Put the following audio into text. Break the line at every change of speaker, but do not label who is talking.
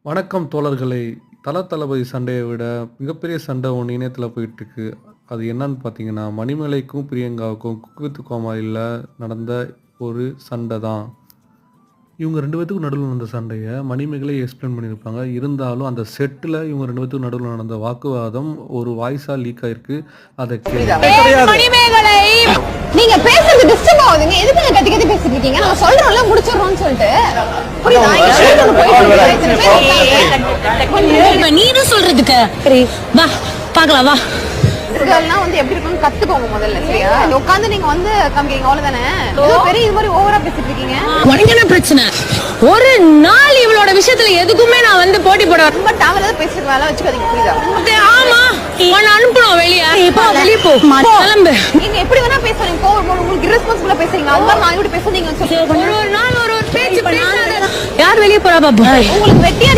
வணக்கம் தோழர்களே! தளபதி சண்டைய விட மிகப்பெரிய சண்டை ஒண்ணு இணையத்தில போயிட்டுருக்கு. அது என்னன்னு பார்த்தீங்கன்னா, மணிமேலைக்கும் பிரியங்காவுக்கும் குக் வித் கோமாளில நடந்த ஒரு சண்டை தான். இவங்க 2 பேத்துக்கும் நடுவுல நடந்த சண்டைய மணிமேகலை எக்ஸ்பிளைன் பண்ணியிருப்பாங்க. இருந்தாலும் அந்த செட்ல இவங்க 2 பேத்துக்கும் நடுவுல நடந்த வாக்குவாதம் ஒரு வாய்ஸா லீக் ஆயிருக்கு. அத
மணிமேகலை நீங்க பேசுறது டிஸ்டர்ப் ஆகுதுங்க. எதுக்கு கத்தி கத்தி பேசிட்டு இருக்கீங்க? நான் சொல்றோம்ல முடிச்சிரோம்னு சொல்லிட்டு. புரியுதா?
நீதான் சொல்றதுக்கு வா பாக்கலாம் வா.
இதெல்லாம் வந்து எப்படி இருக்கும்னு கத்துக்கோங்க முதல்ல, சரியா? உட்கார்ந்து நீங்க வந்து காமிக்கீங்க அவ்வளவுதானே. பெரிய இது மாதிரி ஓவரா பேசிட்டு இருக்கீங்க.
உனக்கு என்ன பிரச்சனை? ஒரு நாள் இவளோட விஷயத்துல எதுக்குமே நான் வந்து போட்டி போட
ரொம்ப டவலா பேசிட்டு வேலை வச்சுக்காதீங்க, புரியுதா?
ஆமா உன்னை அனுப்பணும் வெளியே. வெளியே போ கிளம்பு.
நீங்க எப்படி வேணா பேசுறீங்க. உங்களுக்கு irresponsible பேசுறீங்க. அது மாதிரி நான் இப்படி பேசுறீங்க.
ஒரு நாள் ஒரு பேச்சு யார் வெளியே போறா பாப்பா.
உங்களுக்கு வெட்டியா